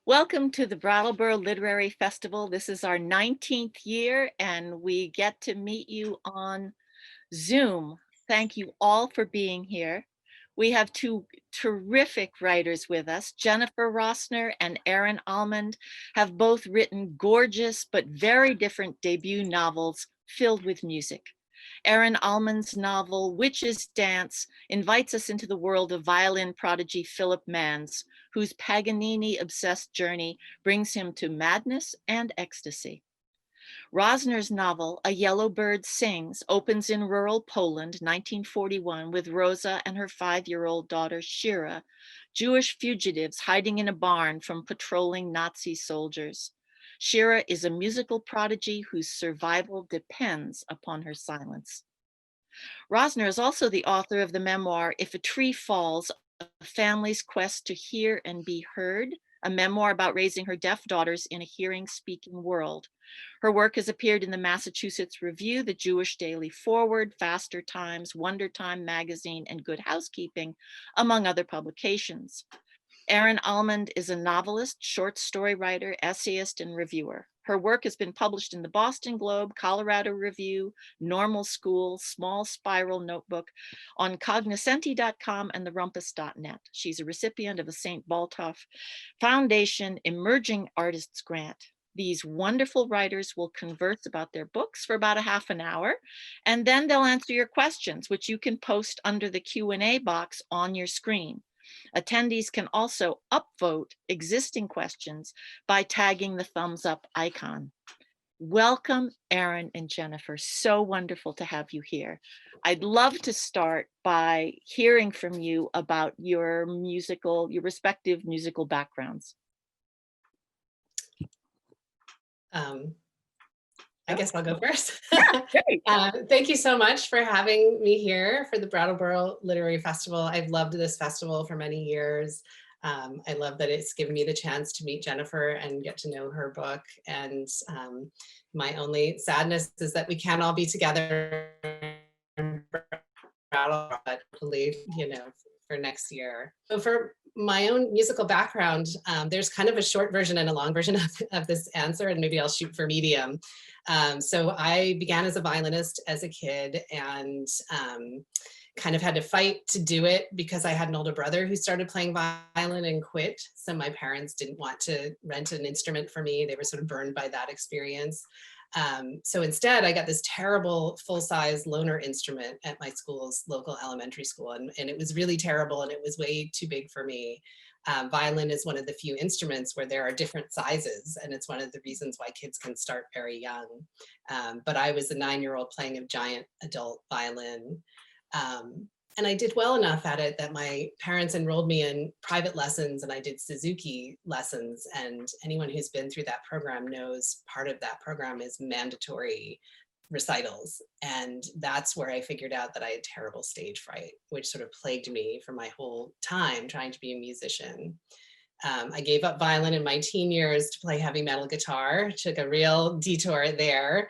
Welcome to the Brattleboro Literary Festival. This is our 19th year and we get to meet you on Zoom. Thank you all for being here. We have two terrific writers with us. Jennifer Rosner and Erin Almond have both written gorgeous but very different debut novels filled with music. Erin Almond's novel, Witch's Dance, invites us into the world of violin prodigy Philip Manns, whose Paganini-obsessed journey brings him to madness and ecstasy. Rosner's novel, A Yellow Bird Sings, opens in rural Poland, 1941, with Rosa and her 5-year-old daughter, Shira, Jewish fugitives hiding in a barn from patrolling Nazi soldiers. Shira is a musical prodigy whose survival depends upon her silence. Rosner is also the author of the memoir, If a Tree Falls, A Family's Quest to Hear and Be Heard, a memoir about raising her deaf daughters in a hearing-speaking world. Her work has appeared in the Massachusetts Review, the Jewish Daily Forward, Faster Times, Wonder Time Magazine, and Good Housekeeping, among other publications. Erin Almond is a novelist, short story writer, essayist, and reviewer. Her work has been published in the Boston Globe, Colorado Review, Normal School, Small Spiral Notebook, on cognoscenti.com and therumpus.net. She's a recipient of a St. Baltoff Foundation Emerging Artists Grant. These wonderful writers will converse about their books for about a half an hour, and then they'll answer your questions, which you can post under the Q&A box on your screen. Attendees can also upvote existing questions by tagging the thumbs up icon. Welcome, Erin and Jennifer. So wonderful to have you here. I'd love to start by hearing from you about your respective musical backgrounds. I guess I'll go first. Yeah, thank you so much for having me here for the Brattleboro Literary Festival. I've loved this festival for many years. I love that it's given me the chance to meet Jennifer and get to know her book. And my only sadness is that we can't all be together in Brattleboro, but hopefully, for next year. So for my own musical background, there's kind of a short version and a long version of this answer, and maybe I'll shoot for medium. So I began as a violinist as a kid and kind of had to fight to do it because I had an older brother who started playing violin and quit. So my parents didn't want to rent an instrument for me. They were sort of burned by that experience. So instead, I got this terrible full-size loaner instrument at my school's local elementary school, and it was really terrible, and it was way too big for me. Violin is one of the few instruments where there are different sizes, and it's one of the reasons why kids can start very young. But I was a 9-year-old playing a giant adult violin. And I did well enough at it that my parents enrolled me in private lessons, and I did Suzuki lessons. And anyone who's been through that program knows part of that program is mandatory recitals. And that's where I figured out that I had terrible stage fright, which sort of plagued me for my whole time trying to be a musician. I gave up violin in my teen years to play heavy metal guitar, took a real detour there.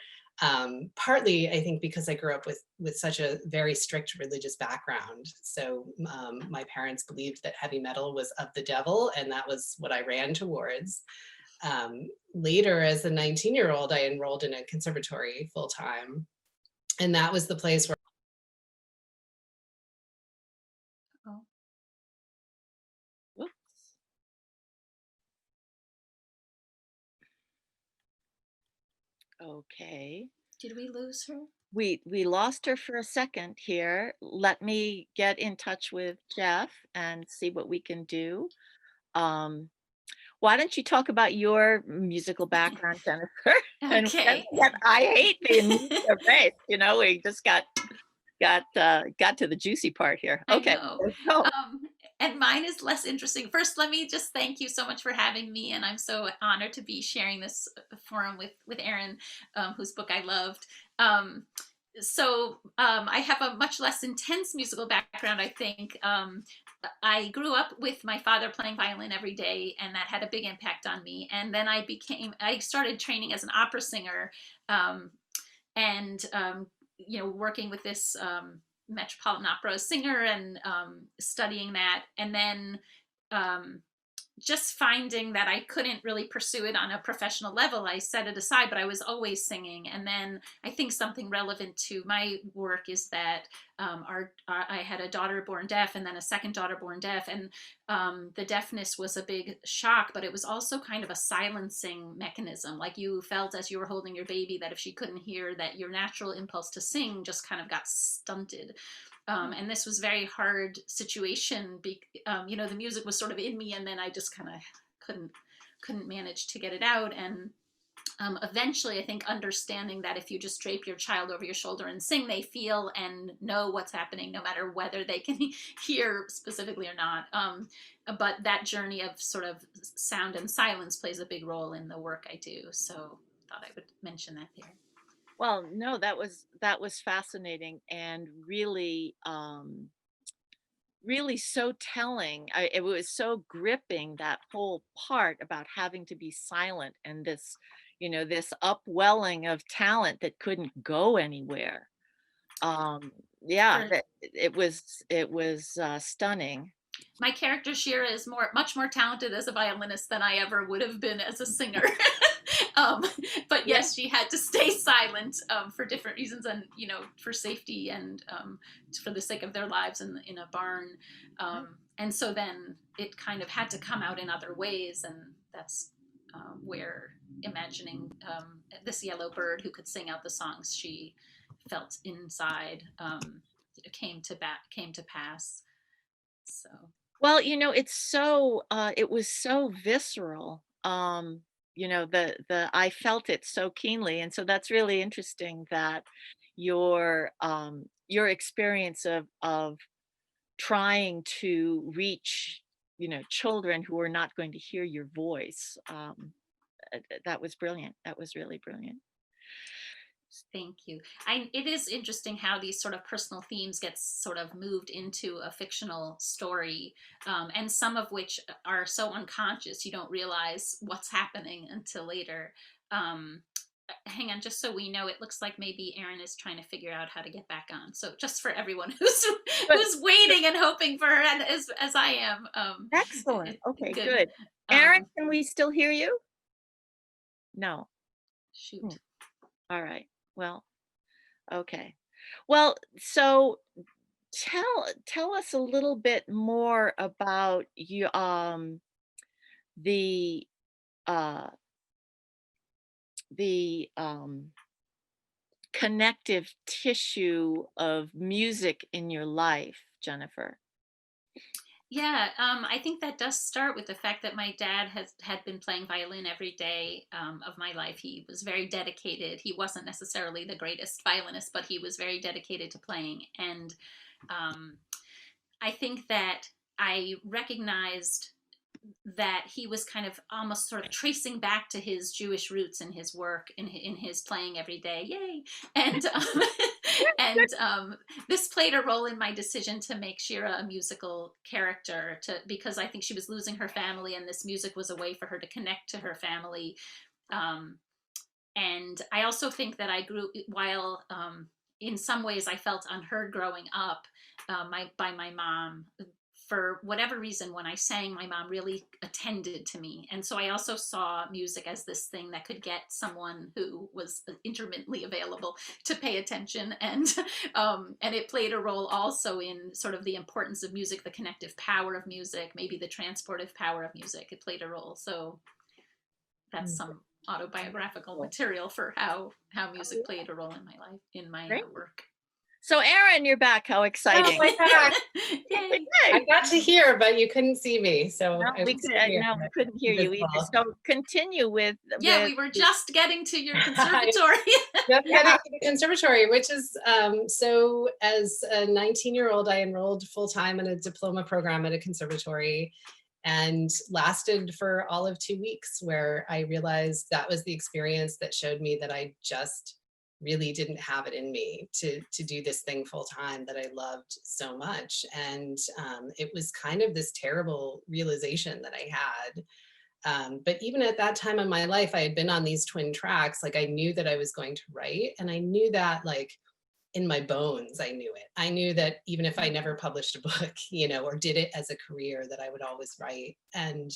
Partly, I think, because I grew up with such a very strict religious background. So my parents believed that heavy metal was of the devil, and that was what I ran towards. Later, as a 19-year-old, I enrolled in a conservatory full-time, and that was the place where Okay. Did we lose her? We lost her for a second here. Let me get in touch with Jeff and see what we can do. Why don't you talk about your musical background, Jennifer? Okay. And I hate being erased. We just got to the juicy part here. Okay. I know. And mine is less interesting. First, let me just thank you so much for having me, and I'm so honored to be sharing this forum with Erin, whose book I loved. I have a much less intense musical background, I think. I grew up with my father playing violin every day, and that had a big impact on me. And then I started training as an opera singer, working with this Metropolitan Opera singer and studying that. And then just finding that I couldn't really pursue it on a professional level, I set it aside, but I was always singing. And then I think something relevant to my work is that I had a daughter born deaf and then a second daughter born deaf. And the deafness was a big shock, but it was also kind of a silencing mechanism. Like you felt as you were holding your baby that if she couldn't hear, that your natural impulse to sing just kind of got stunted. And this was very hard situation. The music was sort of in me, and then I just kind of couldn't manage to get it out. And eventually, I think understanding that if you just drape your child over your shoulder and sing, they feel and know what's happening, no matter whether they can hear specifically or not. But that journey of sort of sound and silence plays a big role in the work I do. So I thought I would mention that there. Well, no, that was fascinating and really really so telling. It was so gripping, that whole part about having to be silent and this, this upwelling of talent that couldn't go anywhere. Yeah, For it was stunning. my character Shira is much more talented as a violinist than I ever would have been as a singer. um, but Yeah. yes, she had to stay silent for different reasons, and for safety and for the sake of their lives in a barn. And so then it kind of had to come out in other ways, and that's where imagining this yellow bird who could sing out the songs she felt inside came to pass. So Well, it was so visceral. The I felt it so keenly. And so that's really interesting that your experience of trying to reach, children who are not going to hear your voice. That was brilliant. That was really brilliant. thank you. It is interesting how these sort of personal themes get sort of moved into a fictional story, and some of which are so unconscious you don't realize what's happening until later. Um, Hang on, just so we know, it looks like maybe Erin is trying to figure out how to get back on. So just for everyone who's But who's waiting and hoping for her, and as I am, excellent. Okay, good. good. Erin, can we still hear you? No. Hmm. Shoot. All right. Well, okay. Well, so tell us a little bit more about the uh the connective tissue of music in your life, Jennifer. Yeah, I think that does start with the fact that my dad had been playing violin every day of my life. He was very dedicated. He wasn't necessarily the greatest violinist, but he was very dedicated to playing. And um, I think that I recognized that he was kind of almost sort of tracing back to his Jewish roots in his work, in his playing every day. Yay! And and this played a role in my decision to make Shira a musical character, because I think she was losing her family, and this music was a way for her to connect to her family. And I also think that I grew while in some ways I felt unheard growing up by my mom. For whatever reason, when I sang, my mom really attended to me. And so I also saw music as this thing that could get someone who was intermittently available to pay attention. And it played a role also in sort of the importance of music, the connective power of music, maybe the transportive power of music. It played a role. So that's some autobiographical material for how music played a role in my life, in my Great. work. So Erin, you're back. How exciting. Oh my God. Yay. I got to hear, but you couldn't see me. So No, I we was could, here, no, we but couldn't hear you either. invisible. So continue with Yeah, we were just getting to your conservatory. Just getting to the conservatory, which is so as a 19-year-old, I enrolled full-time in a diploma program at a conservatory and lasted for all of 2 weeks, where I realized that was the experience that showed me that I just really didn't have it in me to do this thing full time that I loved so much. And it was kind of this terrible realization that I had. But even at that time in my life, I had been on these twin tracks. Like I knew that I was going to write, and I knew that like in my bones, I knew it. I knew that even if I never published a book, or did it as a career, that I would always write. And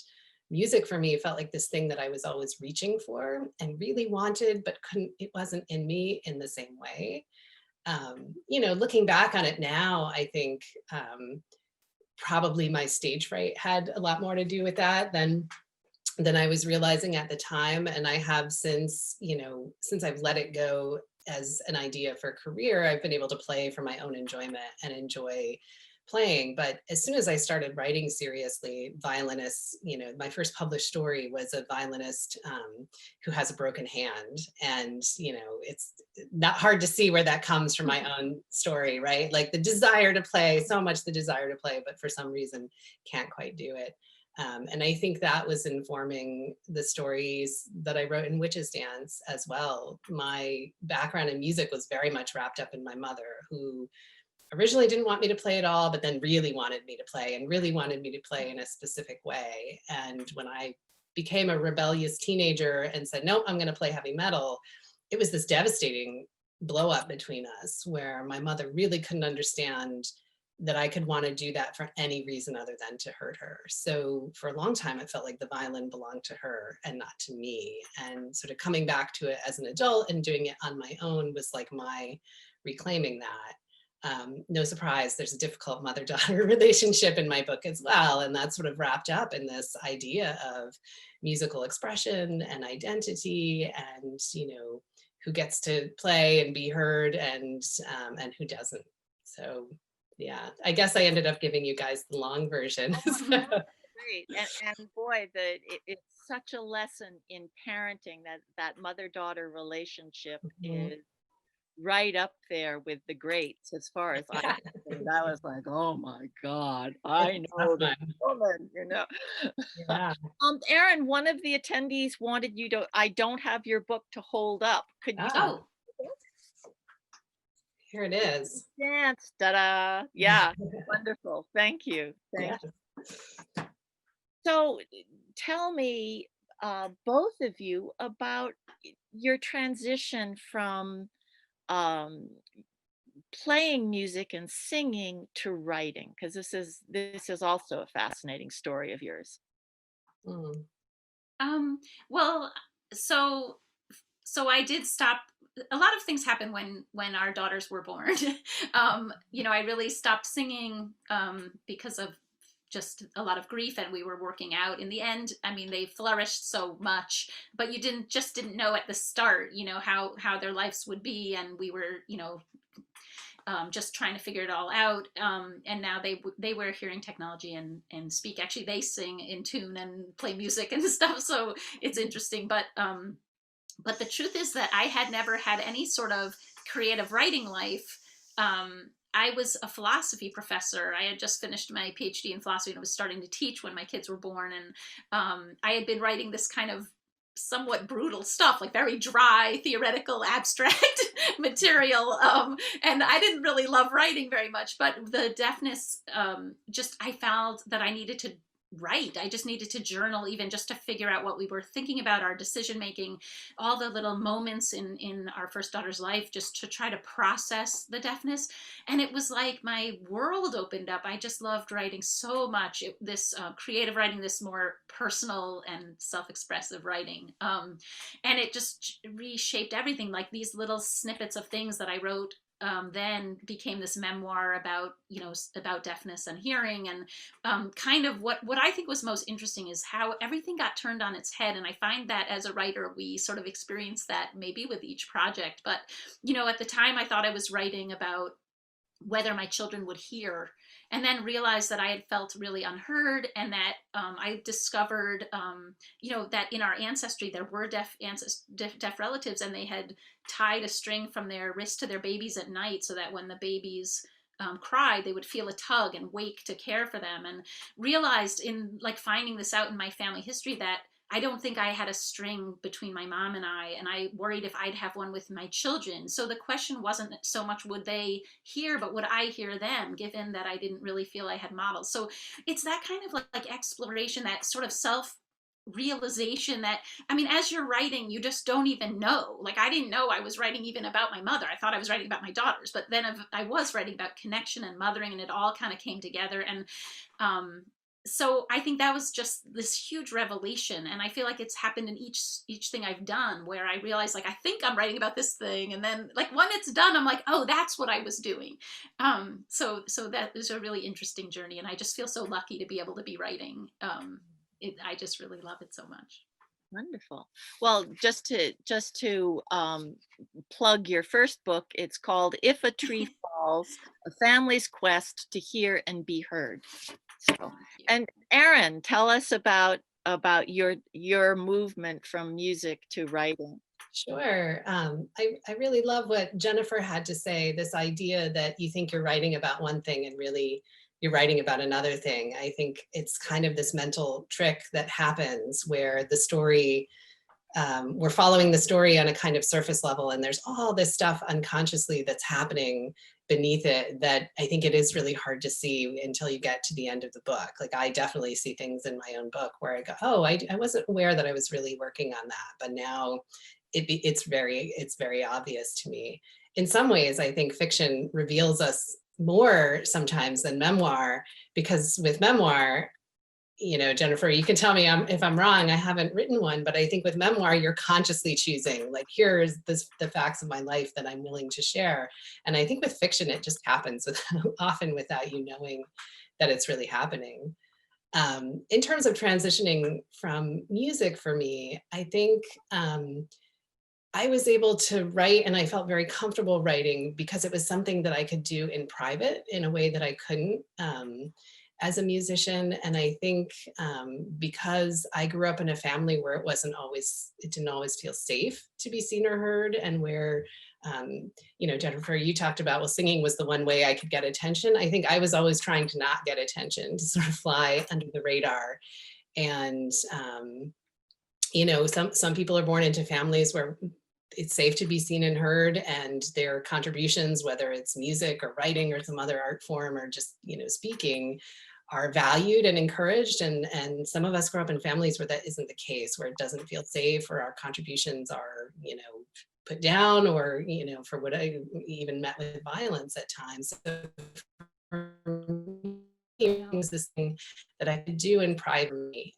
music for me felt like this thing that I was always reaching for and really wanted, but couldn't, it wasn't in me in the same way. You know, looking back on it now, I think probably my stage fright had a lot more to do with that than I was realizing at the time. And I have since, you know, since I've let it go as an idea for a career, I've been able to play for my own enjoyment and enjoy playing. But as soon as I started writing seriously, violinists, you know, my first published story was a violinist who has a broken hand. And, you know, it's not hard to see where that comes from my own story, right? Like the desire to play, so much the desire to play, but for some reason can't quite do it. And I think that was informing the stories that I wrote in Witch's Dance as well. My background in music was very much wrapped up in my mother, who originally didn't want me to play at all, but then really wanted me to play and really wanted me to play in a specific way. And when I became a rebellious teenager and said, no, I'm going to play heavy metal, it was this devastating blow up between us where my mother really couldn't understand that I could want to do that for any reason other than to hurt her. So for a long time, it felt like the violin belonged to her and not to me. And sort of coming back to it as an adult and doing it on my own was like my reclaiming that. No surprise, there's a difficult mother-daughter relationship in my book as well. And that's sort of wrapped up in this idea of musical expression and identity and, you know, who gets to play and be heard and who doesn't. So yeah, I guess I ended up giving you guys the long version. Great. And boy, it's such a lesson in parenting that mother-daughter relationship Mhm. is right up there with the greats as far as I'm concerned. I was like, oh my God, I It's a tough know this one. woman, you know. Yeah. Erin, one of the attendees wanted you to, I don't have your book to hold up. Could you Ah, Oh, here it is. dance? Ta-da. Yeah, wonderful. Thank you. Yeah. Thank you. So tell me, both of you, about your transition from um, playing music and singing to writing, because this is also a fascinating story of yours. Mm. um, well, so I did stop. A lot of things happened when our daughters were born. You know, I really stopped singing because of just a lot of grief, and we were working out. In the end, I mean, they flourished so much, but you didn't know at the start, you know, how their lives would be, and we were, you know, just trying to figure it all out. And now they wear hearing technology and speak. Actually, they sing in tune and play music and stuff. So it's interesting. But the truth is that I had never had any sort of creative writing life. I was a philosophy professor. I had just finished my PhD in philosophy and I was starting to teach when my kids were born. And I had been writing this kind of somewhat brutal stuff, like very dry, theoretical, abstract material. And I didn't really love writing very much, but the deafness, just I found that I needed to write. I just needed to journal, even just to figure out what we were thinking about, our decision making, all the little moments in our first daughter's life, just to try to process the deafness. And it was like my world opened up. I just loved writing so much. This creative writing, this more personal and self-expressive writing, and it just reshaped everything. Like these little snippets of things that I wrote then became this memoir about, you know, about deafness and hearing. And kind of what I think was most interesting is how everything got turned on its head. And I find that as a writer, we sort of experience that maybe with each project. But, you know, at the time I thought I was writing about whether my children would hear, and then realized that I had felt really unheard, and that I discovered, you know, that in our ancestry there were deaf relatives, and they had tied a string from their wrist to their babies at night, so that when the babies cried, they would feel a tug and wake to care for them. And realized in like finding this out in my family history that I don't think I had a string between my mom and I worried if I'd have one with my children. So the question wasn't so much would they hear, but would I hear them, given that I didn't really feel I had models. So it's that kind of like exploration, that sort of self realization that, I mean, as you're writing, you just don't even know. Like, I didn't know I was writing even about my mother. I thought I was writing about my daughters, but then I was writing about connection and mothering, and it all kind of came together. And um, so I think that was just this huge revelation, and I feel like it's happened in each thing I've done, where I realize, like, I think I'm writing about this thing, and then, like, when it's done, I'm like, oh, that's what I was doing. So that is a really interesting journey, and I just feel so lucky to be able to be writing. I just really love it so much. Wonderful. Well, just to plug your first book, it's called If a Tree Falls: A Family's Quest to Hear and Be Heard. So, and Erin, tell us about your movement from music to writing. Sure. I really love what Jennifer had to say, this idea that you think you're writing about one thing and really you're writing about another thing. I think it's kind of this mental trick that happens where the story, we're following the story on a kind of surface level, and there's all this stuff unconsciously that's happening beneath it that I think it is really hard to see until you get to the end of the book. Like, I definitely see things in my own book where I go, oh, I wasn't aware that I was really working on that, but now it's very obvious to me. In some ways, I think fiction reveals us more sometimes than memoir, because with memoir, you know, Jennifer, you can tell me if I'm wrong. I haven't written one, but I think with memoir, you're consciously choosing, like, here's the facts of my life that I'm willing to share. And I think with fiction, it just happens often without you knowing that it's really happening. In terms of transitioning from music for me, I think I was able to write, and I felt very comfortable writing because it was something that I could do in private in a way that I couldn't as a musician. And I think because I grew up in a family where it didn't always feel safe to be seen or heard, and where, you know, Jennifer, you talked about, well, singing was the one way I could get attention. I think I was always trying to not get attention, to sort of fly under the radar. And you know, some people are born into families where it's safe to be seen and heard, and their contributions, whether it's music or writing or some other art form or just, you know, speaking, are valued and encouraged. And some of us grow up in families where that isn't the case, where it doesn't feel safe, or our contributions are, you know, put down, or, you know, for what I even met with violence at times. So it was this thing that I could do in private,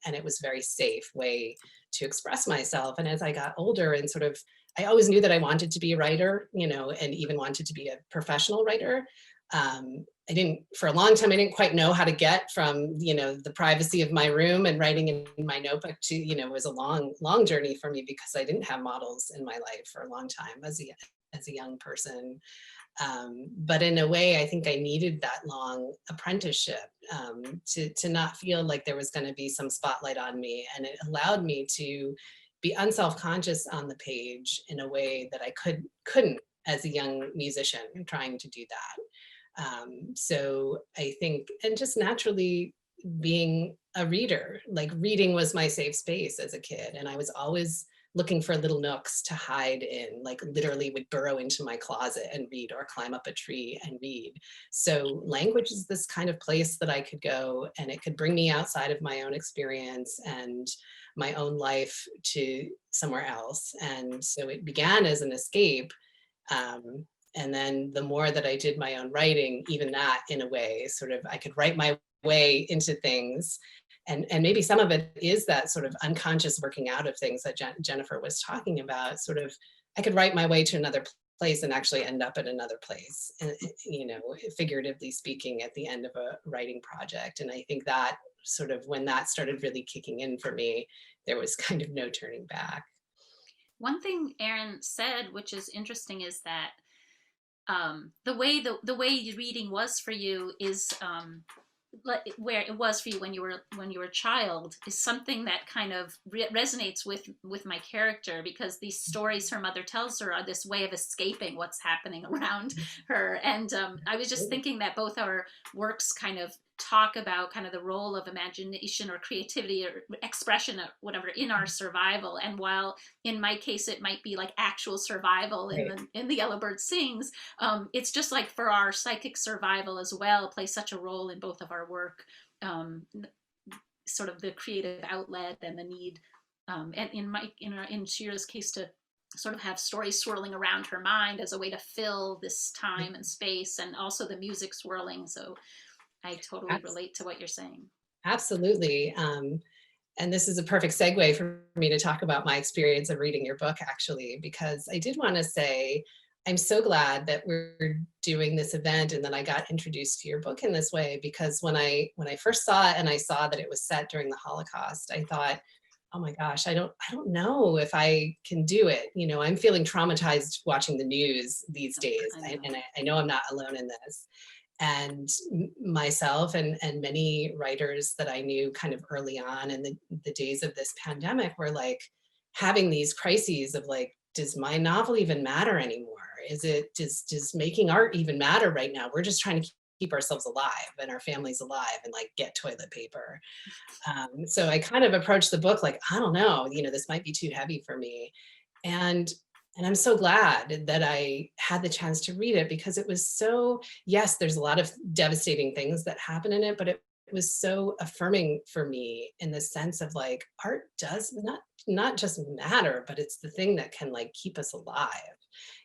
and it was a very safe way to express myself. And as I got older, and sort of, I always knew that I wanted to be a writer, you know, and even wanted to be a professional writer. I didn't, for a long time, I didn't quite know how to get from, you know, the privacy of my room and writing in my notebook to, you know, it was a long journey for me, because I didn't have models in my life for a long time as a young person. But in a way, I think I needed that long apprenticeship to not feel like there was going to be some spotlight on me. And it allowed me to be unself-conscious on the page in a way that I couldn't as a young musician trying to do that. So I think, and just naturally being a reader, like, reading was my safe space as a kid. And I was always looking for little nooks to hide in, like, literally would burrow into my closet and read, or climb up a tree and read. So language is this kind of place that I could go, and it could bring me outside of my own experience and my own life to somewhere else. And so it began as an escape. And then the more that I did my own writing, even that, in a way, sort of, I could write my way into things. And maybe some of it is that sort of unconscious working out of things that Jennifer was talking about. Sort of, I could write my way to another place and actually end up at another place, you know, figuratively speaking, at the end of a writing project. And I think that sort of, when that started really kicking in for me, there was kind of no turning back. One thing Erin said, which is interesting, is that the way reading was for you is where it was for you when you were a child, is something that kind of resonates with my character, because these stories her mother tells her are this way of escaping what's happening around her. And I was just thinking that both our works kind of talk about kind of the role of imagination or creativity or expression or whatever in our survival. And while in my case it might be like actual survival in the Yellow Bird Sings, it's just like for our psychic survival as well, plays such a role in both of our work, sort of the creative outlet and the need, and in Shira's case, to sort of have stories swirling around her mind as a way to fill this time and space, and also the music swirling. So I totally relate to what you're saying. Absolutely. And this is a perfect segue for me to talk about my experience of reading your book, actually, because I did want to say I'm so glad that we're doing this event and that I got introduced to your book in this way, because when I first saw it and I saw that it was set during the Holocaust, I thought, oh my gosh, I don't know if I can do it. You know, I'm feeling traumatized watching the news these days, I know. and I know I'm not alone in this. And myself and many writers that I knew kind of early on in the days of this pandemic were like having these crises of like, does my novel even matter anymore? Is it, does making art even matter right now? We're just trying to keep ourselves alive and our families alive and like get toilet paper. So I kind of approached the book like, I don't know, you know, this might be too heavy for me. And I'm so glad that I had the chance to read it, because it was so, yes, there's a lot of devastating things that happen in it, but it was so affirming for me in the sense of like art does not just matter, but it's the thing that can like keep us alive,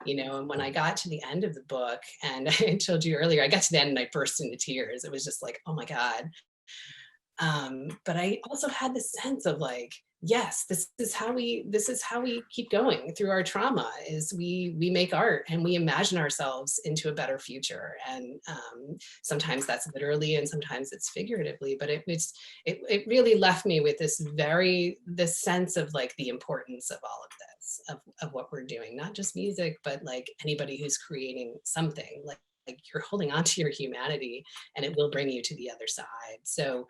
you know. And when I got to the end of the book, and I told you earlier, I got to the end and I burst into tears. It was just like, oh my God. But I also had this sense of like, yes, this is how we keep going through our trauma, is we make art and we imagine ourselves into a better future. And sometimes that's literally and sometimes it's figuratively, but it really left me with this sense of like the importance of all of this, of what we're doing, not just music, but like anybody who's creating something, like you're holding on to your humanity and it will bring you to the other side. So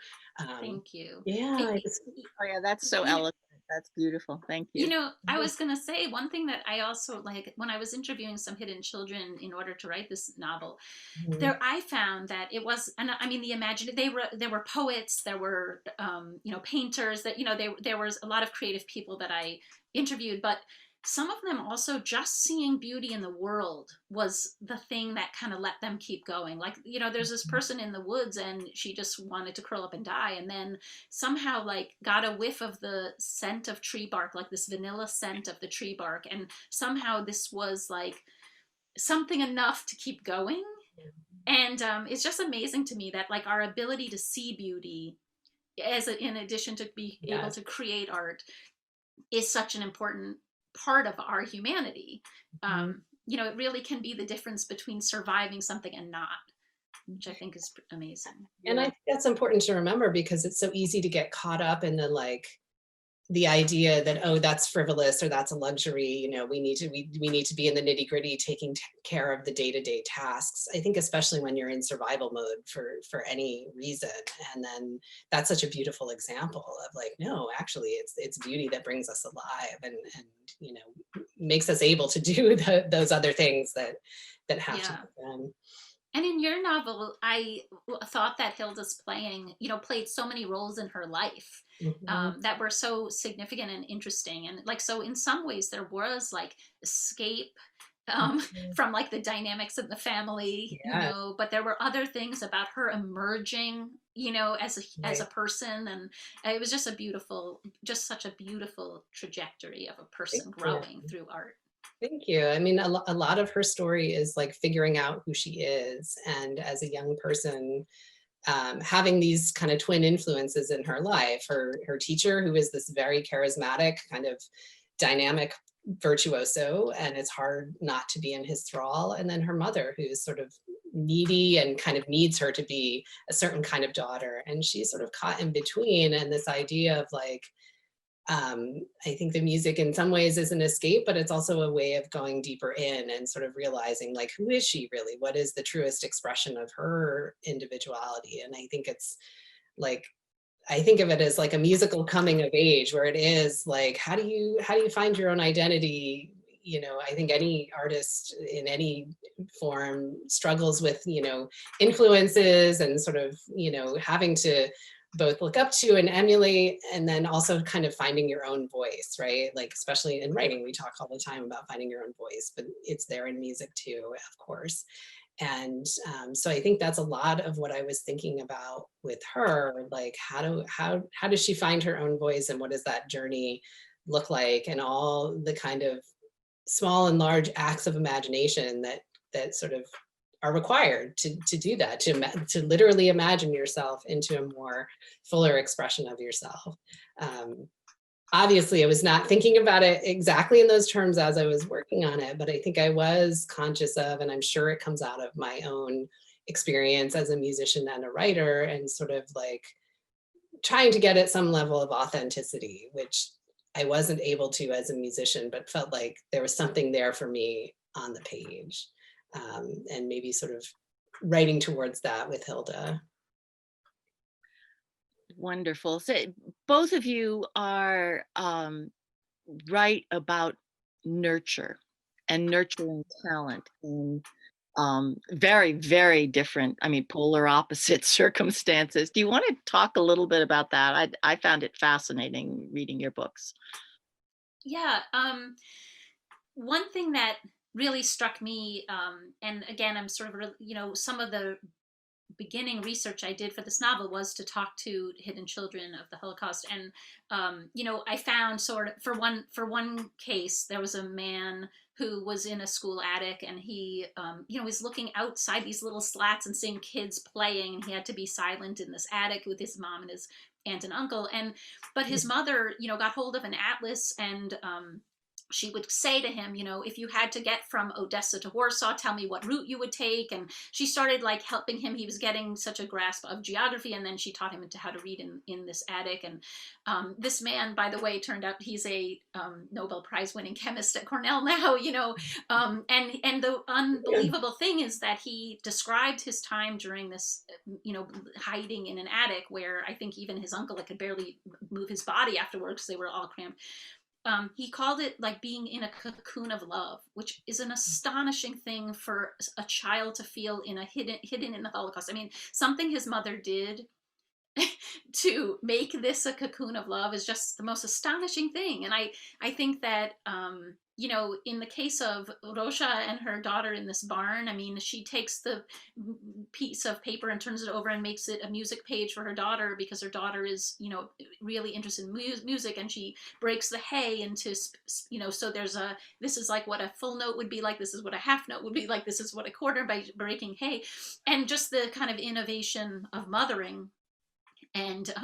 Thank you. yeah, I, I just, Oh yeah, that's so you, eloquent. That's beautiful. Thank You you. know, I was going to say one thing that I also like when I was interviewing some hidden children in order to write this novel. mhm, There, I found that it was, and I mean, the imagine there were poets, there were, painters, that, there was a lot of creative people that I interviewed, but some of them also just seeing beauty in the world was the thing that kind of let them keep going. Like, there's this person in the woods and she just wanted to curl up and die. And then somehow like got a whiff of the scent of tree bark, like this vanilla scent of the tree bark. And somehow this was like something enough to keep going. And it's just amazing to me that like our ability to see beauty in addition to be able yes. to create art is such an important part of our humanity. Mhm. It really can be the difference between surviving something and not, which I think is amazing. And I Yeah. think that's important to remember, because it's so easy to get caught up in the idea that, oh, that's frivolous or that's a luxury. You know, we need to be in the nitty gritty, taking care of the day-to-day tasks. I think especially when you're in survival mode for any reason. And then that's such a beautiful example of like, no, actually it's beauty that brings us alive and you know, makes us able to do those other things that have to Yeah. be done. And in your novel, I thought that Hilda's played so many roles in her life Mhm. that were so significant and interesting. And like, so in some ways, there was like escape Mhm. from like the dynamics of the family, Yeah, but there were other things about her emerging, as a right. person. And it was just such a beautiful trajectory of a Thank person you. growing through art. Thank you. I mean, a lot of her story is like figuring out who she is. And as a young person, having these kind of twin influences in her life, her teacher, who is this very charismatic, kind of dynamic virtuoso, and it's hard not to be in his thrall. And then her mother, who's sort of needy and kind of needs her to be a certain kind of daughter. And she's sort of caught in between. And this idea of like, I think the music in some ways is an escape, but it's also a way of going deeper in and sort of realizing like, who is she really? What is the truest expression of her individuality? And I think it's like, I think of it as like a musical coming of age, where it is like, how do you find your own identity? You know, I think any artist in any form struggles with, you know, influences and sort of, you know, having to both look up to and emulate, and then also kind of finding your own voice, right? Like, especially in writing, we talk all the time about finding your own voice, but it's there in music too, of course. And so I think that's a lot of what I was thinking about with her, like how does she find her own voice, and what does that journey look like, and all the kind of small and large acts of imagination that sort of are required to do that, to literally imagine yourself into a more fuller expression of yourself. Obviously, I was not thinking about it exactly in those terms as I was working on it, but I think I was conscious of, and I'm sure it comes out of my own experience as a musician and a writer, and sort of like trying to get at some level of authenticity, which I wasn't able to as a musician, but felt like there was something there for me on the page. And maybe sort of writing towards that with Hilda. Wonderful. So both of you are right about nurture and nurturing talent in very, very different, I mean, polar opposite circumstances. Do you want to talk a little bit about that? I found it fascinating reading your books. Yeah. One thing that really struck me, and again, I'm sort of, some of the beginning research I did for this novel was to talk to hidden children of the Holocaust, and I found sort of for one case there was a man who was in a school attic, and he was looking outside these little slats and seeing kids playing, and he had to be silent in this attic with his mom and his aunt and uncle, but his mother got hold of an atlas, and she would say to him, if you had to get from Odessa to Warsaw, tell me what route you would take. And she started like helping him. He was getting such a grasp of geography. And then she taught him how to read in this attic. And this man, by the way, turned out he's a Nobel Prize winning chemist at Cornell now, and the unbelievable thing is that he described his time during this, hiding in an attic where I think even his uncle could barely move his body afterwards because they were all cramped. He called it like being in a cocoon of love, which is an astonishing thing for a child to feel in a hidden in the Holocaust. I mean, something his mother did to make this a cocoon of love is just the most astonishing thing. And I think that, in the case of Rosha and her daughter in this barn, I mean, she takes the piece of paper and turns it over and makes it a music page for her daughter because her daughter is, really interested in music, and she breaks the hay into, so this is like what a full note would be like, this is what a half note would be like, this is what a quarter by breaking hay, and just the kind of innovation of mothering and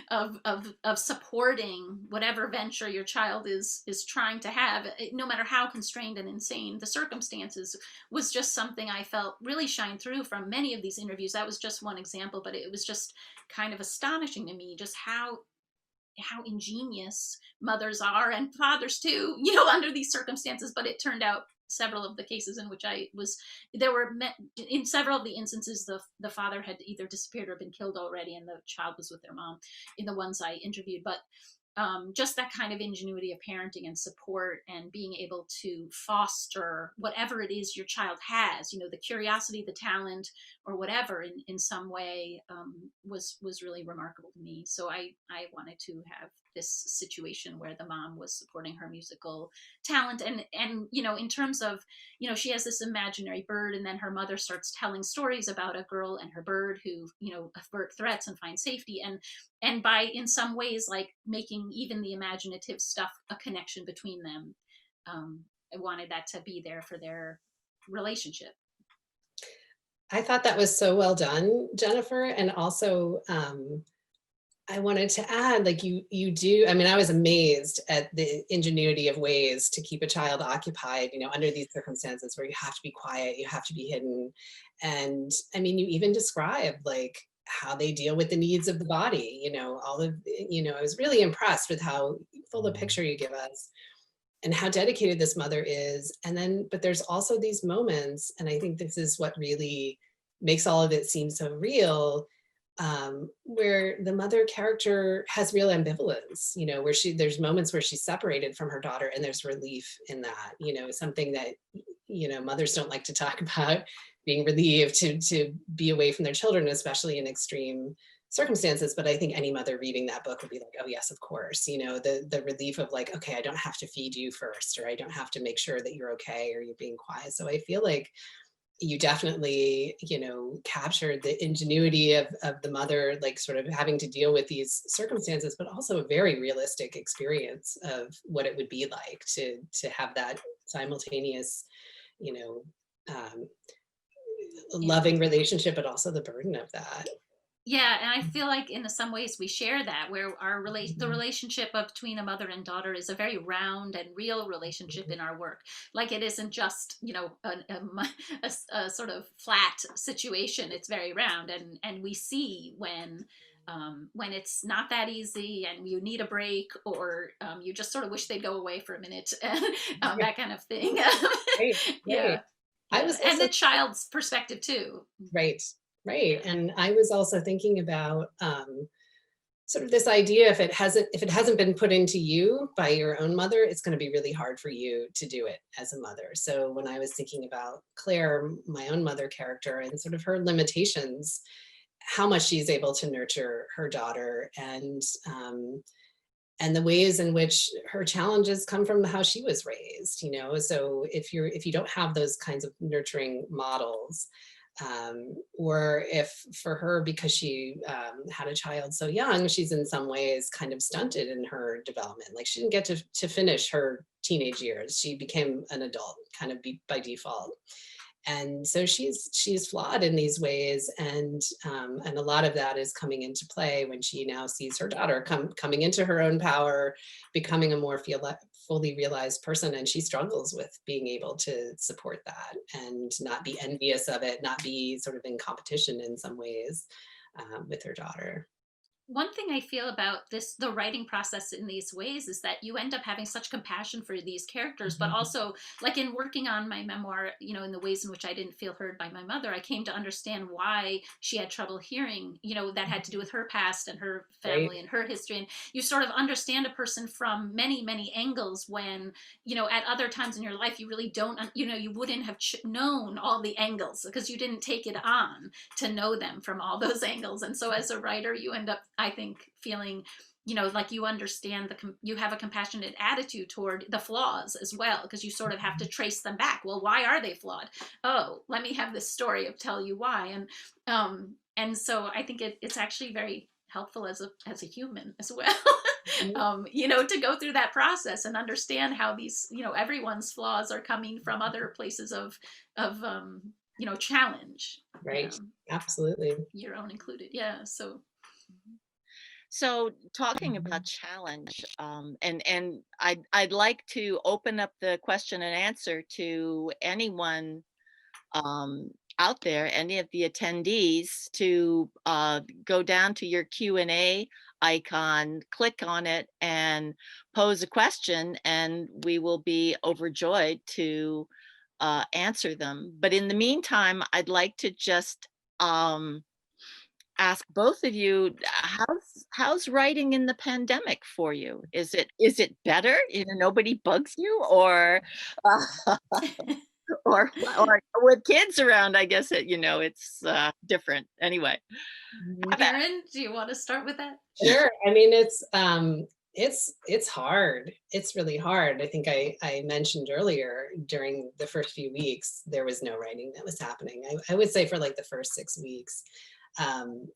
of supporting whatever venture your child is trying to have, no matter how constrained and insane the circumstances, was just something I felt really shine through from many of these interviews. That was just one example, but it was just kind of astonishing to me just how ingenious mothers are, and fathers too, under these circumstances. But it turned out several of the cases in which in several of the instances, the father had either disappeared or been killed already, and the child was with their mom in the ones I interviewed. But just that kind of ingenuity of parenting and support, and being able to foster whatever it is your child has, the curiosity, the talent, or whatever in some way, was really remarkable to me. So I wanted to have this situation where the mom was supporting her musical talent, and in terms of, she has this imaginary bird, and then her mother starts telling stories about a girl and her bird who avert threats and find safety, and by in some ways like making even the imaginative stuff a connection between them. I wanted that to be there for their relationship. I thought that was so well done, Jennifer. And also, I wanted to add, like you do, I mean, I was amazed at the ingenuity of ways to keep a child occupied, under these circumstances where you have to be quiet, you have to be hidden. And I mean, you even described like how they deal with the needs of the body, all of, I was really impressed with how full a picture you give us and how dedicated this mother is. And then, but there's also these moments, and I think this is what really makes all of it seem so real, where the mother character has real ambivalence, where there's moments where she's separated from her daughter, and there's relief in that, something that, mothers don't like to talk about, being relieved to be away from their children, especially in extreme circumstances. But I think any mother reading that book would be like, oh yes, of course, the relief of like, okay, I don't have to feed you first, or I don't have to make sure that you're okay, or you're being quiet. So I feel like you definitely, captured the ingenuity of the mother, like sort of having to deal with these circumstances, but also a very realistic experience of what it would be like to have that simultaneous, loving relationship, but also the burden of that. Yeah, and I feel like in some ways we share that, where the relationship between a mother and daughter is a very round and real relationship in our work. Like it isn't just, you know, a sort of flat situation. It's very round, and we see when it's not that easy and you need a break, or you just sort of wish they'd go away for a minute, that kind of thing. Right, right. Yeah, I yeah, was and also the child's perspective too. right, right. And I was also thinking about sort of this idea, if it hasn't been put into you by your own mother, it's going to be really hard for you to do it as a mother. So when I was thinking about Claire, my own mother character, and sort of her limitations, how much she's able to nurture her daughter, and the ways in which her challenges come from how she was raised, you know. So if you don't have those kinds of nurturing models, or if for her, because she had a child so young, she's in some ways kind of stunted in her development. Like she didn't get to finish her teenage years. She became an adult kind of by default. And so she's flawed in these ways, and a lot of that is coming into play when she now sees her daughter coming into her own power, becoming a more fully realized person, and she struggles with being able to support that and not be envious of it, not be sort of in competition in some ways with her daughter. One thing I feel about the writing process in these ways is that you end up having such compassion for these characters, but Mhm. also, like in working on my memoir, you know, in the ways in which I didn't feel heard by my mother, I came to understand why she had trouble hearing, you know, that had to do with her past and her Right. family and her history. And you sort of understand a person from many, many angles when, you know, at other times in your life, you really don't, you know, you wouldn't have known all the angles because you didn't take it on to know them from all those angles. And so as a writer, you end up, I think, feeling, you know, like you understand you have a compassionate attitude toward the flaws as well, because you sort of have to trace them back. Well, why are they flawed? Oh, let me have this story of tell you why. And so I think it's actually very helpful as a human as well. You know, to go through that process and understand how these, you know, everyone's flaws are coming from other places of you know, challenge, Right. Absolutely. your own included. Yeah. So So talking about challenge, and I'd like to open up the question and answer to anyone out there, any of the attendees, to go down to your Q&A icon, click on it, and pose a question, and we will be overjoyed to answer them. But in the meantime, I'd like to just ask both of you, how's writing in the pandemic for you? Is it better? You know, nobody bugs you, uh, or with kids around, I guess you know, it's different. Anyway, how about Erin, do you want to start with that? Sure. I mean, it's hard. It's really hard. I think I mentioned earlier, during the first few weeks, there was no writing that was happening. I would say for like the first 6 weeks. Um,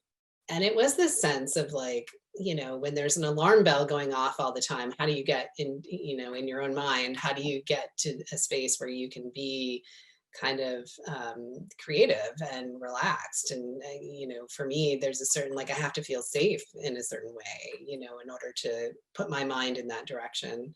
and it was this sense of like, you know, when there's an alarm bell going off all the time, how do you get in, you know, in your own mind, how do you get to a space where you can be kind of creative and relaxed? And you know, for me, there's a certain, like, I have to feel safe in a certain way, you know, in order to put my mind in that direction.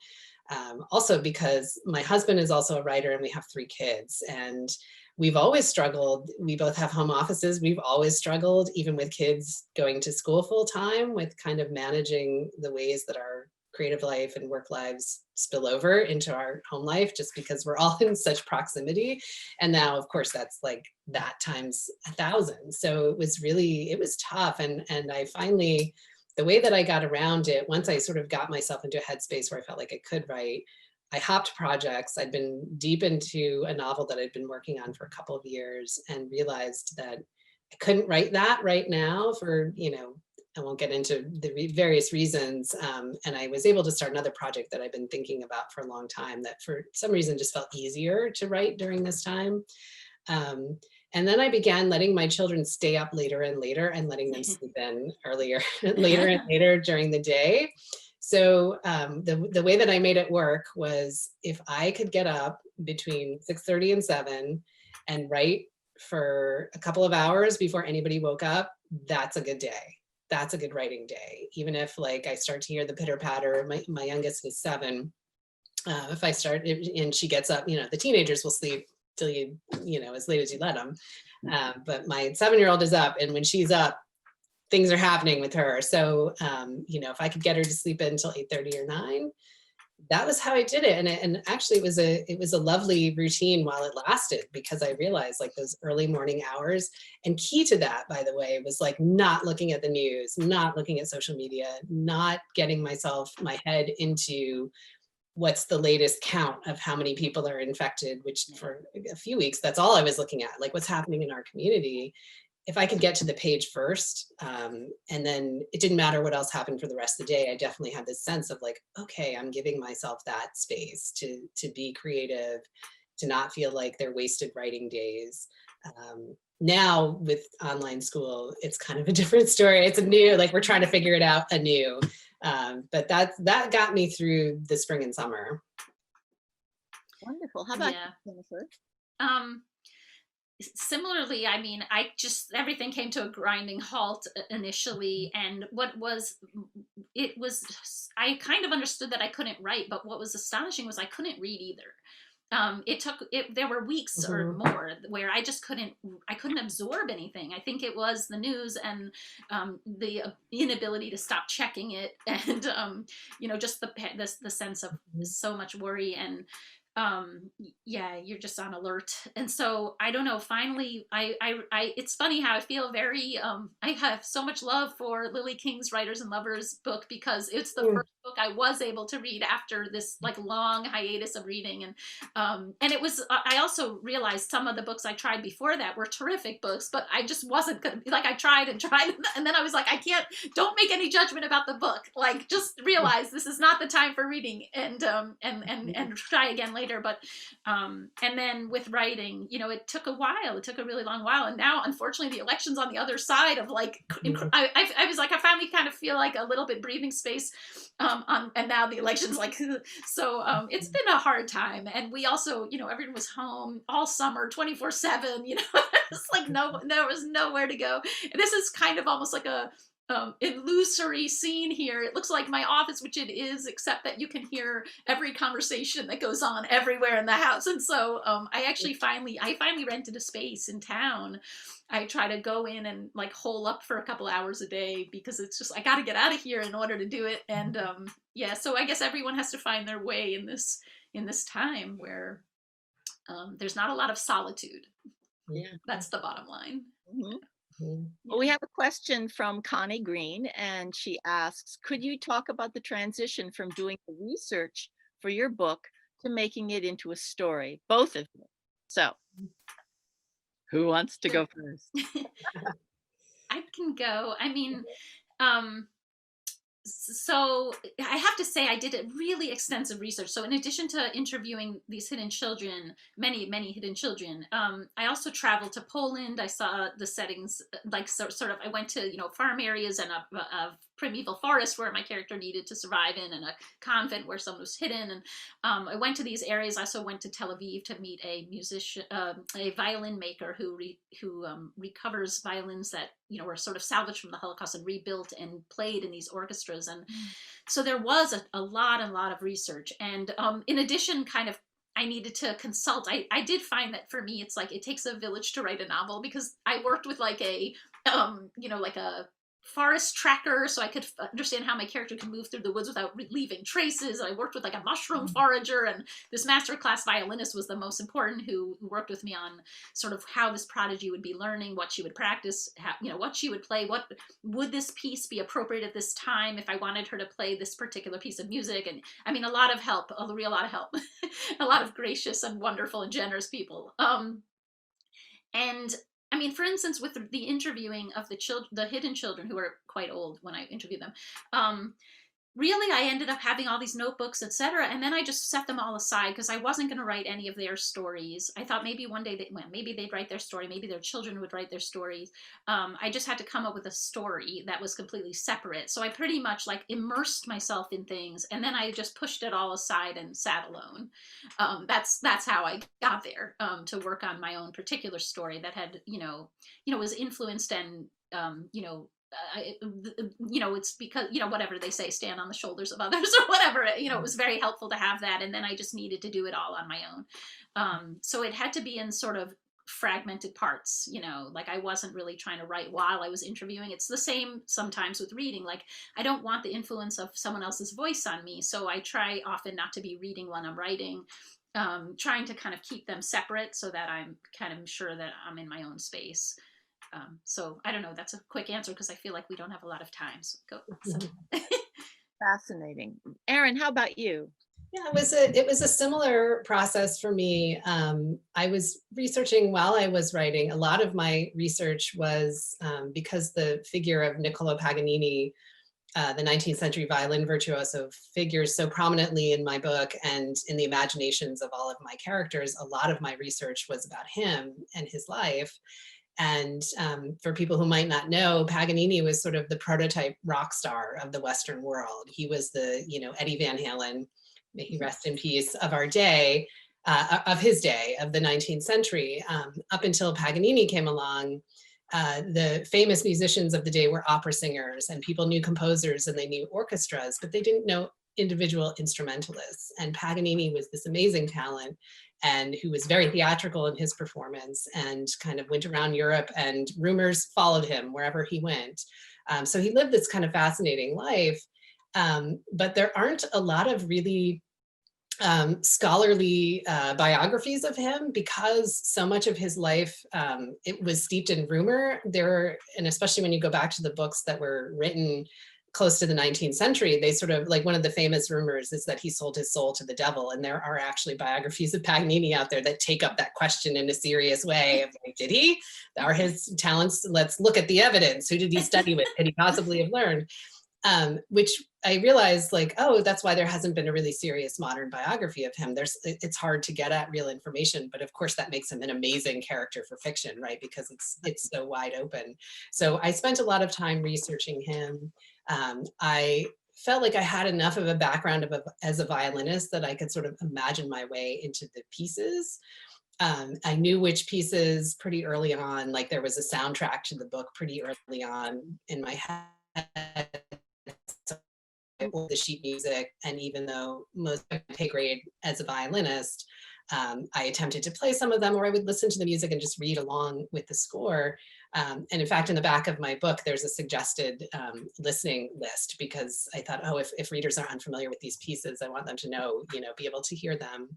Also because my husband is also a writer, and we have 3 kids, and we've always struggled. We both have home offices. We've always struggled, even with kids going to school full time, with kind of managing the ways that our creative life and work lives spill over into our home life, just because we're all in such proximity. And now, of course, that's like that times 1,000. So it was tough. And I finally, the way that I got around it, once I sort of got myself into a headspace where I felt like I could write, I hopped projects. I'd been deep into a novel that I'd been working on for a couple of years, and realized that I couldn't write that right now for, you know, I won't get into the various reasons. And I was able to start another project that I've been thinking about for a long time, that for some reason just felt easier to write during this time. Um, and then I began letting my children stay up later and later, and letting them sleep in earlier, later and later during the day. So the way that I made it work was, if I could get up between 6:30 and 7 and write for a couple of hours before anybody woke up, that's a good day. That's a good writing day. Even if like I start to hear the pitter patter, my youngest is 7. If I start and she gets up, the teenagers will sleep till as late as you let them. But my 7-year-old is up, and when she's up, things are happening with her. So, if I could get her to sleep until 8:30 or 9, that was how I did it. And actually it was a lovely routine while it lasted, because I realized like those early morning hours, and key to that, by the way, was like not looking at the news, not looking at social media, not getting my head into what's the latest count of how many people are infected, which for a few weeks, that's all I was looking at, like what's happening in our community. If I could get to the page first, and then it didn't matter what else happened for the rest of the day, I definitely had this sense of like, okay, I'm giving myself that space to be creative, to not feel like they're wasted writing days. Now with online school, it's kind of a different story. It's like we're trying to figure it out anew. But that got me through the spring and summer. Wonderful. How about Yeah. you, Jennifer? Similarly, I mean, everything came to a grinding halt initially. And I kind of understood that I couldn't write, but what was astonishing was I couldn't read either. There were weeks or more where I just couldn't absorb anything. I think it was the news and the inability to stop checking it, and just the sense of so much worry, and you're just on alert. And so I don't know, finally I it's funny how I feel very I have so much love for Lily King's Writers and Lovers book, because it's the first book I was able to read after this like long hiatus of reading. And it was I also realized some of the books I tried before that were terrific books, but I just wasn't gonna be like, I tried and tried, and then I was like, don't make any judgment about the book, like just realize this is not the time for reading, and try again later. But and then with writing, it took a while. It took a really long while, and now unfortunately the election's on the other side of like I was like, I finally kind of feel like a little bit breathing space, and now the election's like so it's been a hard time. And we also, everyone was home all summer 24/7, it's like there was nowhere to go. And this is kind of almost like a illusory scene here. It looks like my office, which it is, except that you can hear every conversation that goes on everywhere in the house. And so I finally rented a space in town. I try to go in and like hole up for a couple hours a day, because it's just, I got to get out of here in order to do it. And so I guess everyone has to find their way in this time where there's not a lot of solitude. Yeah. That's the bottom line. Mm-hmm. Well, we have a question from Connie Greene, and she asks, could you talk about the transition from doing the research for your book to making it into a story, both of you? So who wants to go first? I can go. I mean, so I have to say I did a really extensive research. So in addition to interviewing these hidden children, many hidden children, I also traveled to Poland. I saw the settings, like sort of, I went to, farm areas and a primeval forest where my character needed to survive in, and a convent where someone was hidden. And I went to these areas. I also went to Tel Aviv to meet a musician, a violin maker who recovers violins that were sort of salvaged from the Holocaust and rebuilt and played in these orchestras. And so there was a lot of research. And in addition, kind of, I needed to consult. I did find that for me, it's like it takes a village to write a novel, because I worked with like a like a forest tracker, so I could understand how my character could move through the woods without leaving traces. I worked with like a mushroom forager, and this masterclass violinist was the most important, who worked with me on sort of how this prodigy would be learning, what she would practice, what she would play, what would this piece be appropriate at this time if I wanted her to play this particular piece of music. And I mean, a lot of help, a lot of help, a lot of gracious and wonderful and generous people. And I mean, for instance, with the interviewing of the hidden children, who are quite old when I interviewed them, really, I ended up having all these notebooks, etc. And then I just set them all aside because I wasn't going to write any of their stories. I thought maybe one day maybe they'd write their story, maybe their children would write their stories. I just had to come up with a story that was completely separate. So I pretty much like immersed myself in things, and then I just pushed it all aside and sat alone. That's how I got there, to work on my own particular story that had, was influenced and, it's because, whatever they say, stand on the shoulders of others or whatever, it was very helpful to have that. And then I just needed to do it all on my own. So it had to be in sort of fragmented parts, like I wasn't really trying to write while I was interviewing. It's the same sometimes with reading. Like, I don't want the influence of someone else's voice on me. So I try often not to be reading when I'm writing, trying to kind of keep them separate so that I'm kind of sure that I'm in my own space. So I don't know, that's a quick answer because I feel like we don't have a lot of time. So go. So. Fascinating. Erin, how about you? Yeah, it was a similar process for me. I was researching while I was writing. A lot of my research was because the figure of Niccolo Paganini, the 19th century violin virtuoso, figures so prominently in my book and in the imaginations of all of my characters. A lot of my research was about him and his life. And for people who might not know, Paganini was sort of the prototype rock star of the Western world. He was the, Eddie Van Halen, may he rest in peace, of our day, of his day, of the 19th century. Up until Paganini came along, the famous musicians of the day were opera singers, and people knew composers and they knew orchestras, but they didn't know individual instrumentalists. And Paganini was this amazing talent, and who was very theatrical in his performance and kind of went around Europe, and rumors followed him wherever he went. So he lived this kind of fascinating life. But there aren't a lot of really scholarly biographies of him, because so much of his life, it was steeped in rumor. And especially when you go back to the books that were written close to the 19th century, they sort of, like, one of the famous rumors is that he sold his soul to the devil. And there are actually biographies of Paganini out there that take up that question in a serious way of, like, did he? Are his talents? Let's look at the evidence. Who did he study with? Could he possibly have learned? Which I realized, like, oh, that's why there hasn't been a really serious modern biography of him. It's hard to get at real information, but of course that makes him an amazing character for fiction, right? Because it's so wide open. So I spent a lot of time researching him. I felt like I had enough of a background as a violinist that I could sort of imagine my way into the pieces. I knew which pieces pretty early on, like there was a soundtrack to the book pretty early on in my head. The sheet music, and even though most of my pay grade as a violinist, I attempted to play some of them, or I would listen to the music and just read along with the score. And in fact, in the back of my book, there's a suggested listening list, because I thought, oh, if readers are unfamiliar with these pieces, I want them to know, be able to hear them.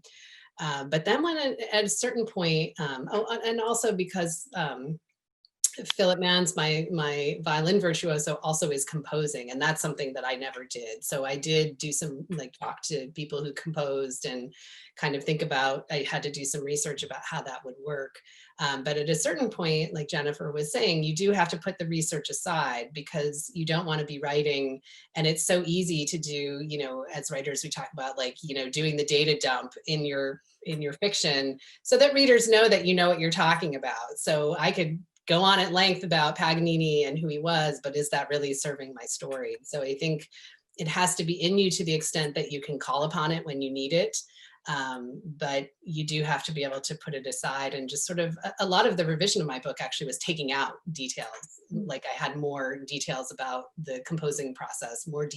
But then when at a certain point, and also because Philip Mann's, my violin virtuoso, also is composing, and that's something that I never did. So I did do some, like, talk to people who composed and kind of think about, I had to do some research about how that would work. But at a certain point, like Jennifer was saying, you do have to put the research aside, because you don't want to be writing. And it's so easy to do, as writers, we talk about, like, doing the data dump in your fiction so that readers know that you know what you're talking about. So I could go on at length about Paganini and who he was, but is that really serving my story? So I think it has to be in you to the extent that you can call upon it when you need it. But you do have to be able to put it aside, and just sort of, a lot of the revision of my book actually was taking out details. Like, I had more details about the composing process, more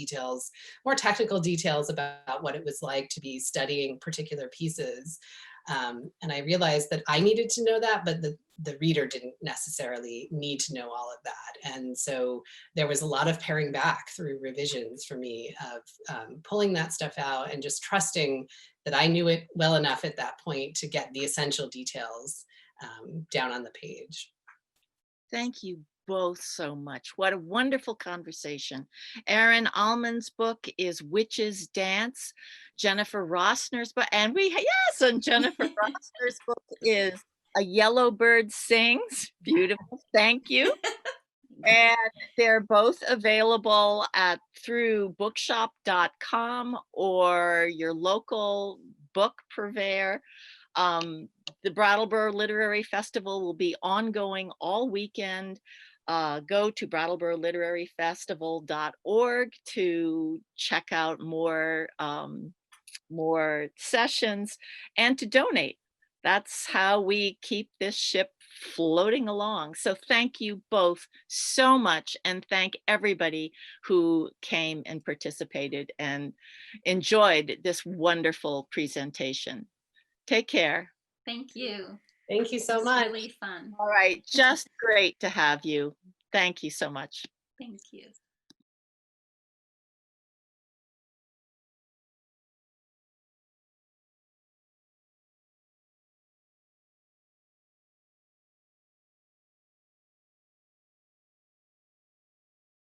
technical details about what it was like to be studying particular pieces. And I realized that I needed to know that, but the reader didn't necessarily need to know all of that. And so there was a lot of paring back through revisions for me of pulling that stuff out and just trusting that I knew it well enough at that point to get the essential details down on the page. Thank you both so much. What a wonderful conversation. Erin Almond's book is Witches Dance. Jennifer Rosner's book, and Jennifer Rosner's book is A Yellow Bird Sings. Beautiful. Thank you. And they're both available at through bookshop.com or your local book purveyor. The Brattleboro Literary Festival will be ongoing all weekend. Go to brattleboro.literary.festival.org to check out more sessions and to donate. That's how we keep this ship floating along. So thank you both so much, and thank everybody who came and participated and enjoyed this wonderful presentation. Take care. Thank you. Thank you It so was much. really fun. All right, just great to have you. Thank you so much. Thank you.